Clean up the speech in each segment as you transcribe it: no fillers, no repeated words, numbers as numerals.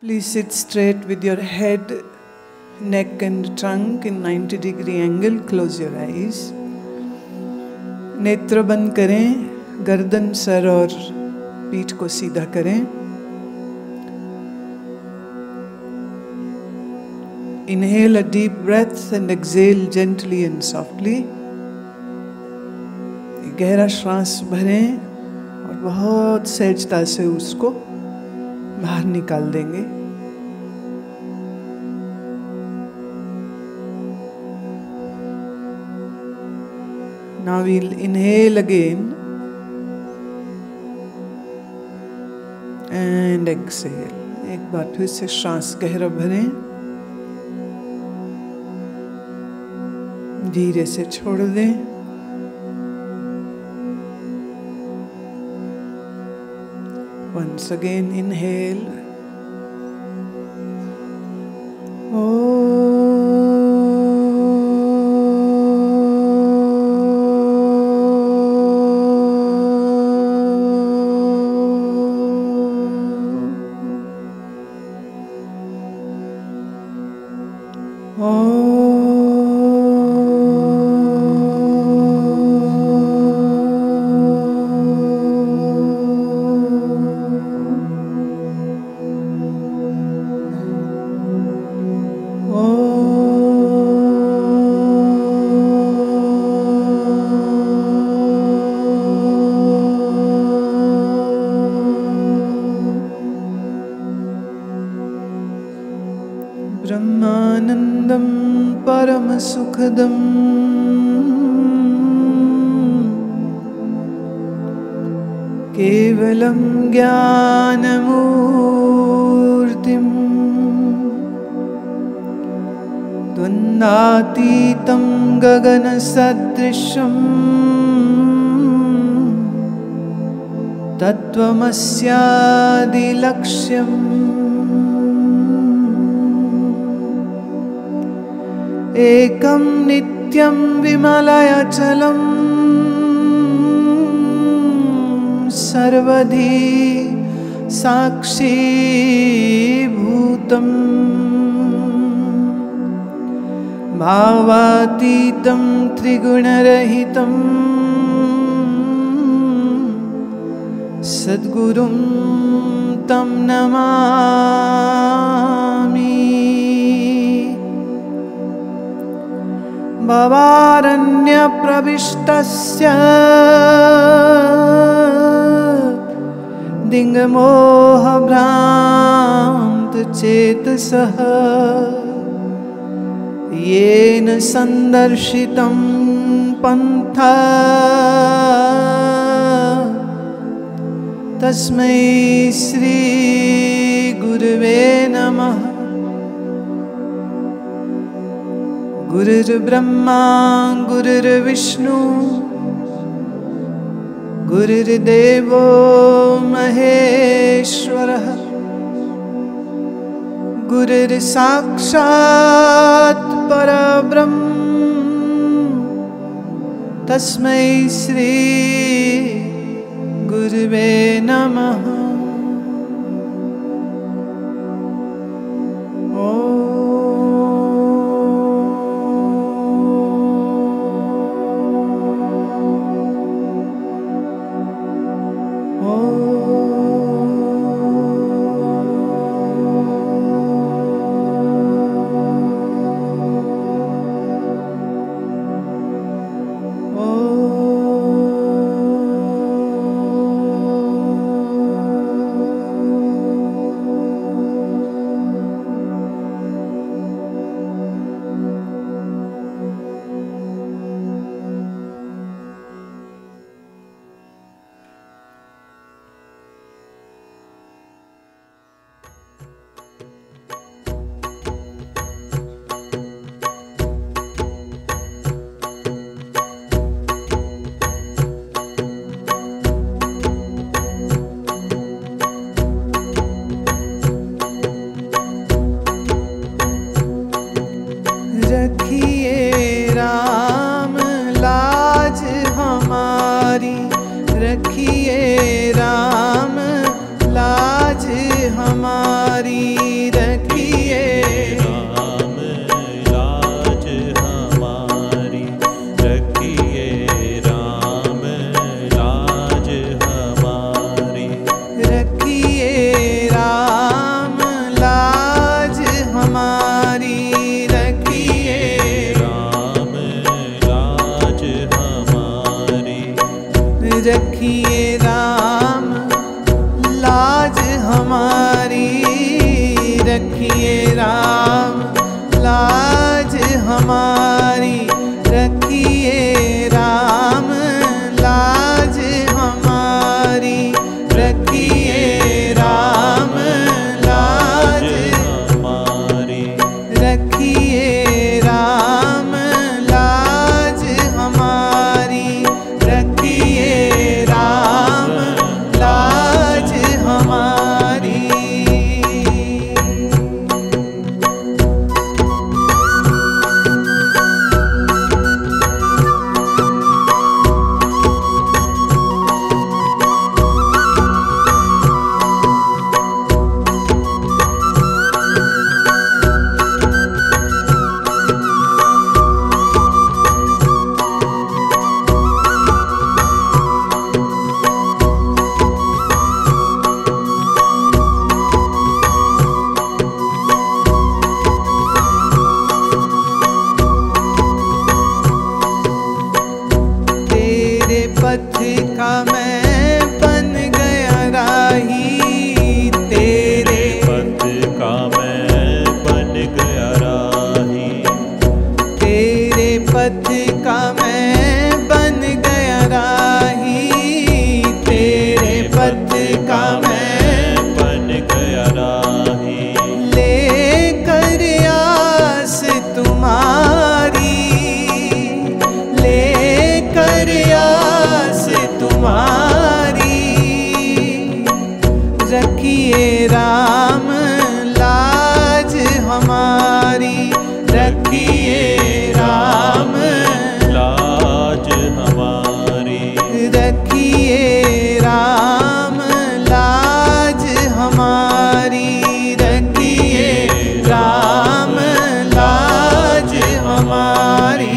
Please sit straight with your head, neck and trunk in 90-degree angle. Close your eyes. नेत्र बंद करें, गर्दन, sir और पीठ को सीधा करें. Inhale a deep breath and exhale gently and softly. गहरा श्वास भरें और बहुत सहजता से उसको बाहर निकाल देंगे. Now we'll inhale again and exhale. एक बार फिर से श्वास गहरा भरें, धीरे से छोड़ दें. Once again inhale. ब्रह्मानंदं परम सुखदं केवलं ज्ञानमूर्तिं द्वन्द्वातीतं गगनसदृशं तत्त्वमस्यादिलक्ष्यम् एकं नित्यं विमलयचलं सर्वधी साक्षीभूतं भावातीतं त्रिगुणरहितं सद्गुरुं तं नमामि. भवारण्यप्रविष्टस्य दिङ्गमोहभ्रान्तचेतसः येन सन्दर्शितं पन्था तस्मै श्री गुरवे नमः. गुरुर्ब्रह्मा गुरुर्विष्णु गुरुर्देवो महेश्वरः गुरुर्साक्षात् परब्रह्म तस्मै श्री गुरुवे नमः. रखिए राम लाज हमारी। रखिए राम लाज हमारी। रखिए राम लाज हमारी।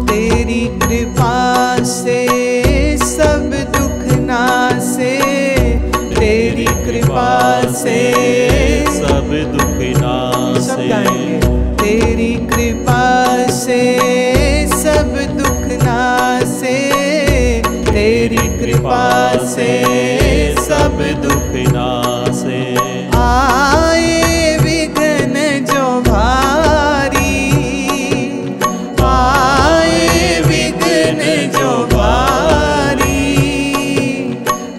तेरी कृपा से सब दुख नासे। तेरी कृपा से सब दुख नासे। तेरी कृपा से सब दुख नासे। तेरी कृपा से सब दुख नासे। आए विघ्न जो भारी। आए विघ्न जो भारी।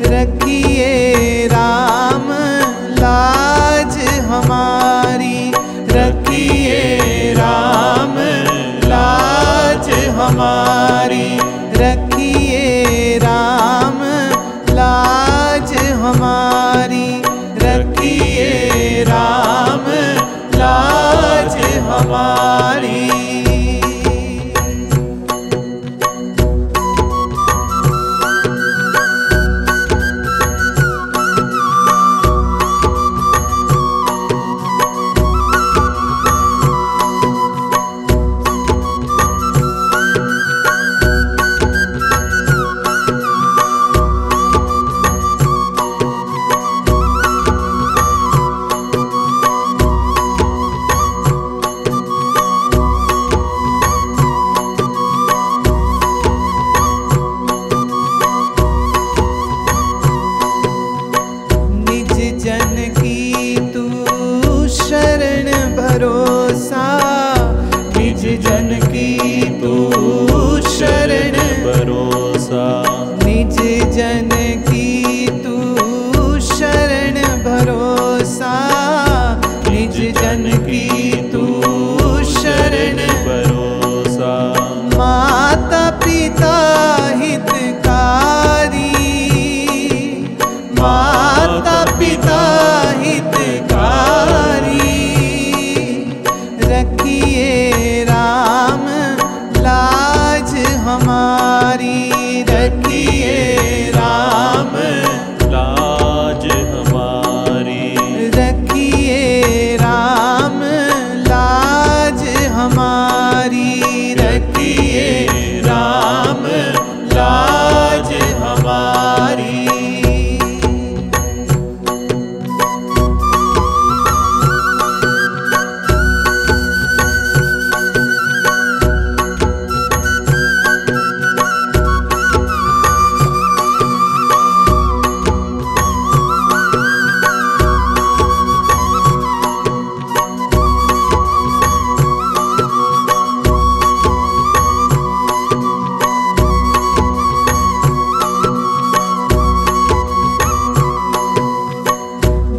रखिए राम लाज हमारी। रखिए राम लाज हमारी। रखिए राम लाज हमारी। रखिए राम लाज हमारी। जन की तू शरण भरोसा। निज जन की तू शरण भरोसा। निज जन की तू शरण भरोसा। निज जन की तू शरण भरोसा। माता पिता हितकारी। माता पिता हितकारी। रखिए राम लाज हमारी। रखिए राम लाज हमारी। रखिए राम लाज हमारी। रखिए राम लाज हमारी।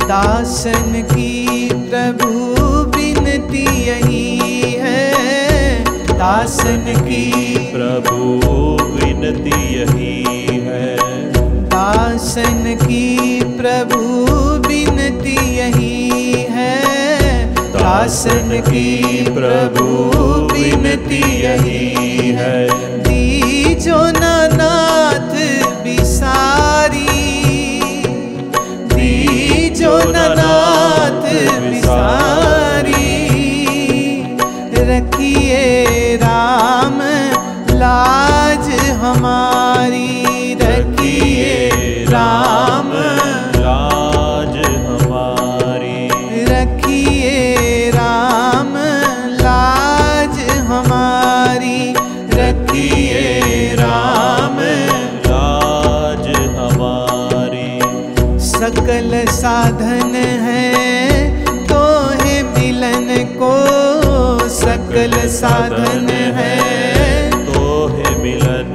दासन की प्रभु विनती यही है। दासन की प्रभु विनती यही है। दासन की प्रभु विनती यही है। दासन की प्रभु विनती यही है। दीजो नाथ बिसारी। दीजो नाथ बिसारी। रखिए राम लाज हमारी। रखिए राम लाज हमारी। रखिए राम लाज हमारी। रखिए राम लाज हमारी। सकल साधन है तो है मिलन को। सकल साधन है तो है मिलन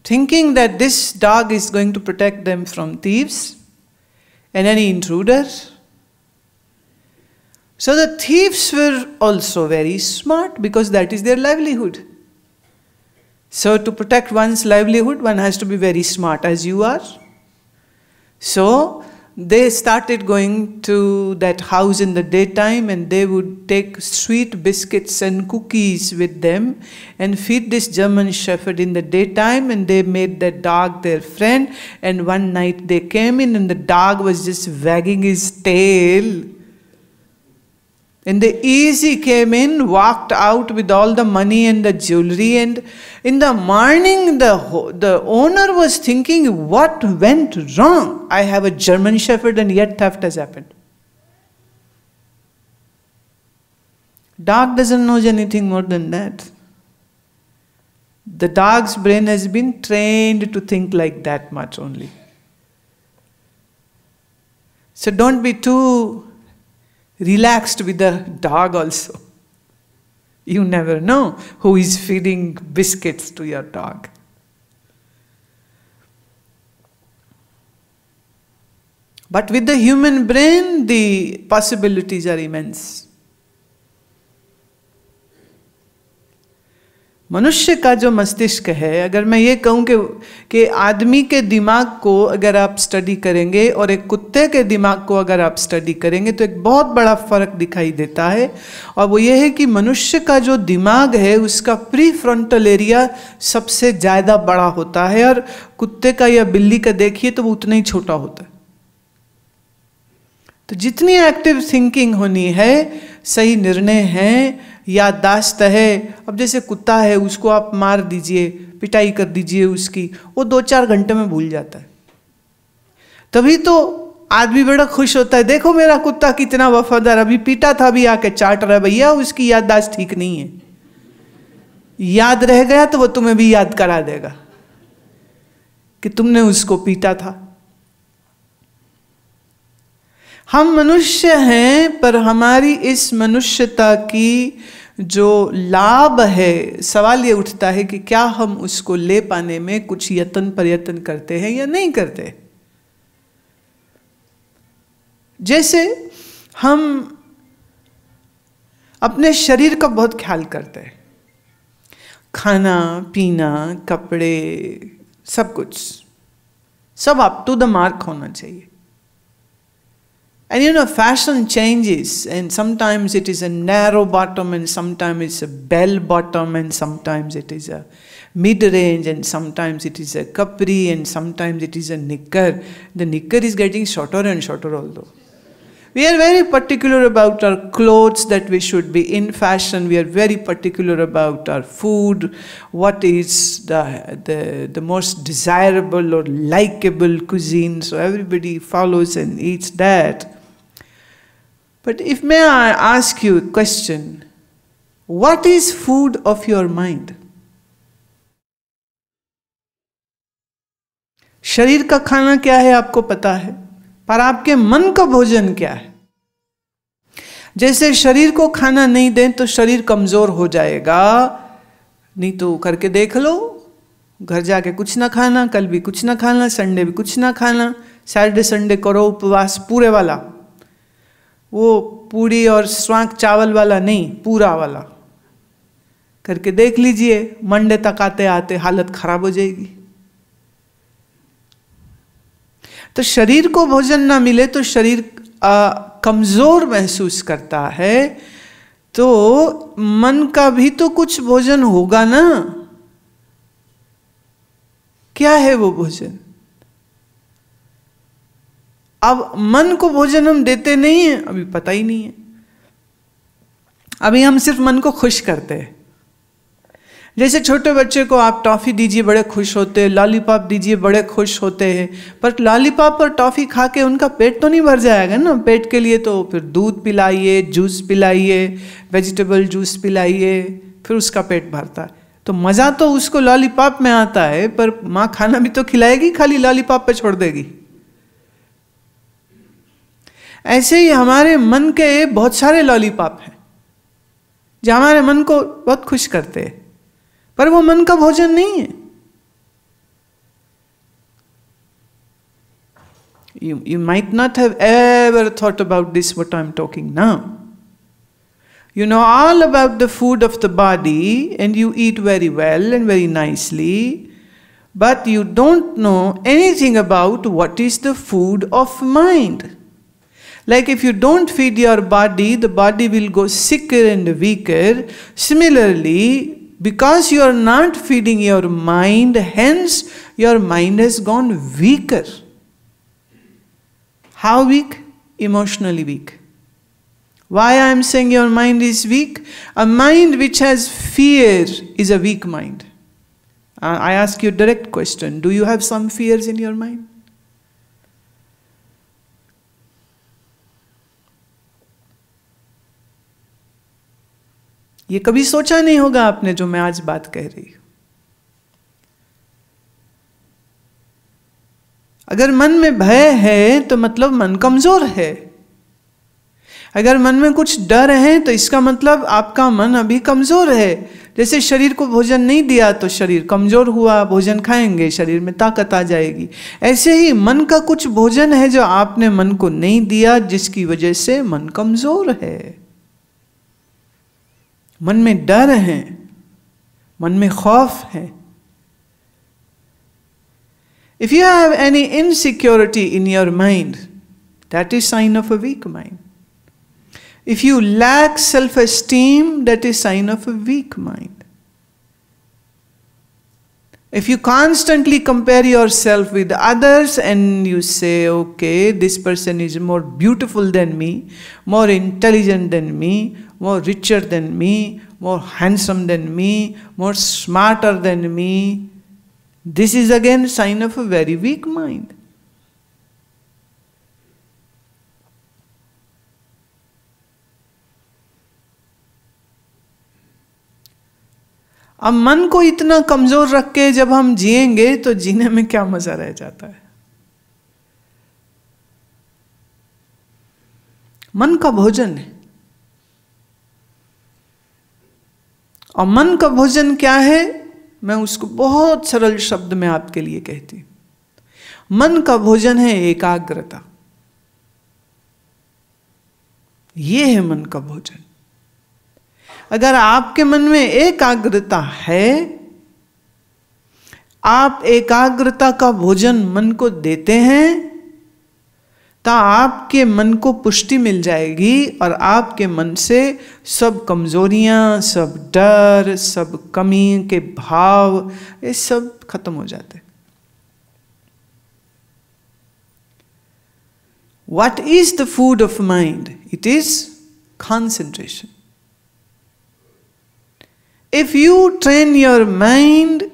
thinking that this dog is going to protect them from thieves and any intruder. So the thieves were also very smart because that is their livelihood. So to protect one's livelihood, one has to be very smart, as you are. So they started going to that house in the daytime, and they would take sweet biscuits and cookies with them and feed this German Shepherd in the daytime, and they made that dog their friend. And one night they came in and the dog was just wagging his tail. And the easy came in, walked out with all the money and the jewelry, and in the morning the owner was thinking, what went wrong? I have a German Shepherd and yet theft has happened. Dog doesn't know anything more than that. The dog's brain has been trained to think like that much only. So don't be too relaxed with the dog also. You never know who is feeding biscuits to your dog. But with the human brain, the possibilities are immense. मनुष्य का जो मस्तिष्क है, अगर मैं ये कहूँ कि आदमी के दिमाग को अगर आप स्टडी करेंगे और एक कुत्ते के दिमाग को अगर आप स्टडी करेंगे तो एक बहुत बड़ा फर्क दिखाई देता है। और वो ये है कि मनुष्य का जो दिमाग है उसका प्री फ्रंटल एरिया सबसे ज़्यादा बड़ा होता है, और कुत्ते का या बिल्ली का देखिए तो वो उतना ही छोटा होता है। तो जितनी एक्टिव थिंकिंग होनी है, सही निर्णय है, याददाश्त है। अब जैसे कुत्ता है, उसको आप मार दीजिए, पिटाई कर दीजिए उसकी, वो 2-4 घंटे में भूल जाता है। तभी तो आदमी बड़ा खुश होता है, देखो मेरा कुत्ता कितना वफादार, अभी पीटा था अभी आके चाट रहा है। भैया उसकी याददाश्त ठीक नहीं है, याद रह गया तो वो तुम्हें भी याद करा देगा कि तुमने उसको पीटा था। हम मनुष्य हैं, पर हमारी इस मनुष्यता की जो लाभ है, सवाल ये उठता है कि क्या हम उसको ले पाने में कुछ यत्न प्रयत्न करते हैं या नहीं करते। जैसे हम अपने शरीर का बहुत ख्याल करते हैं, खाना पीना कपड़े सब कुछ, सब अप टू द मार्क होना चाहिए। And you know, fashion changes, and sometimes it is a narrow bottom, and sometimes it's a bell bottom, and sometimes it is a mid-range, and sometimes it is a capri, and sometimes it is a knicker. The knicker is getting shorter and shorter although. We are very particular about our clothes, that we should be in fashion. We are very particular about our food, what is the most desirable or likable cuisine, so everybody follows and eats that. But if may I ask you a question, what is food of your mind? शरीर का खाना क्या है आपको पता है, पर आपके मन का भोजन क्या है? जैसे शरीर को खाना नहीं दें तो शरीर कमजोर हो जाएगा, नहीं तो करके देख लो, घर जाके कुछ ना खाना, कल भी कुछ ना खाना, संडे भी कुछ ना खाना, सैटरडे संडे करो उपवास पूरे वाला, वो पूरी और स्वांग चावल वाला नहीं, पूरा वाला करके देख लीजिए। मंडे तक आते आते हालत खराब हो जाएगी। तो शरीर को भोजन ना मिले तो शरीर कमजोर महसूस करता है, तो मन का भी तो कुछ भोजन होगा ना। क्या है वो भोजन? अब मन को भोजन हम देते नहीं है, अभी पता ही नहीं है। अभी हम सिर्फ मन को खुश करते हैं। जैसे छोटे बच्चे को आप टॉफी दीजिए बड़े खुश होते हैं, लॉलीपॉप दीजिए बड़े खुश होते हैं, पर लॉलीपॉप और टॉफी खा के उनका पेट तो नहीं भर जाएगा ना। पेट के लिए तो फिर दूध पिलाइए, जूस पिलाइए, वेजिटेबल जूस पिलाइए, फिर उसका पेट भरता है। तो मज़ा तो उसको लॉलीपॉप में आता है, पर माँ खाना भी तो खिलाएगी, खाली लॉलीपॉप पे छोड़ देगी। ऐसे ही हमारे मन के बहुत सारे लॉलीपॉप हैं जो हमारे मन को बहुत खुश करते हैं, पर वो मन का भोजन नहीं है। You might not have ever thought about this, what I'm talking now. You know all about the food of the body and you eat very well and very nicely, but you don't know anything about what is the food of mind. Like if you don't feed your body, the body will go sicker and weaker. Similarly, because you are not feeding your mind, hence your mind has gone weaker. How weak? Emotionally weak. Why I am saying your mind is weak? A mind which has fear is a weak mind. I ask you a direct question. Do you have some fears in your mind? ये कभी सोचा नहीं होगा आपने जो मैं आज बात कह रही हूं. अगर मन में भय है तो मतलब मन कमजोर है. अगर मन में कुछ डर है तो इसका मतलब आपका मन अभी कमजोर है. जैसे शरीर को भोजन नहीं दिया तो शरीर कमजोर हुआ, भोजन खाएंगे शरीर में ताकत आ जाएगी. ऐसे ही मन का कुछ भोजन है जो आपने मन को नहीं दिया, जिसकी वजह से मन कमजोर है. मन में डर है, मन में खौफ है. If you have any insecurity in your mind, that is sign of a weak mind. If you lack self-esteem, that is sign of a weak mind. If you constantly compare yourself with others and you say, okay, this person is more beautiful than me, more intelligent than me, more richer than me, more handsome than me, more smarter than me, this is again sign of a very weak mind. अब मन को इतना कमजोर रख के जब हम जिएंगे तो जीने में क्या मजा रह जाता है. मन का भोजन है. और मन का भोजन क्या है, मैं उसको बहुत सरल शब्द में आपके लिए कहती हूं. मन का भोजन है एकाग्रता. ये है मन का भोजन. अगर आपके मन में एकाग्रता है, आप एकाग्रता का भोजन मन को देते हैं, तो आपके मन को पुष्टि मिल जाएगी और आपके मन से सब कमजोरियां, सब डर, सब कमी के भाव, ये सब खत्म हो जाते. What is the food of mind? It is concentration. If you train your mind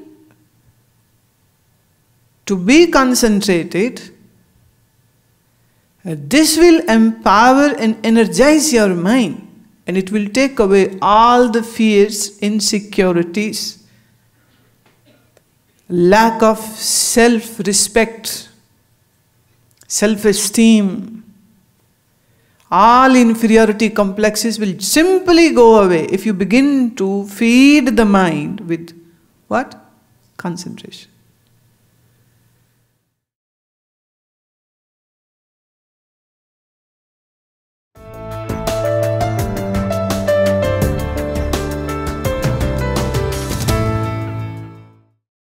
to be concentrated, this will empower and energize your mind, and it will take away all the fears, insecurities, lack of self-respect, self-esteem. All inferiority complexes will simply go away if you begin to feed the mind with what? Concentration.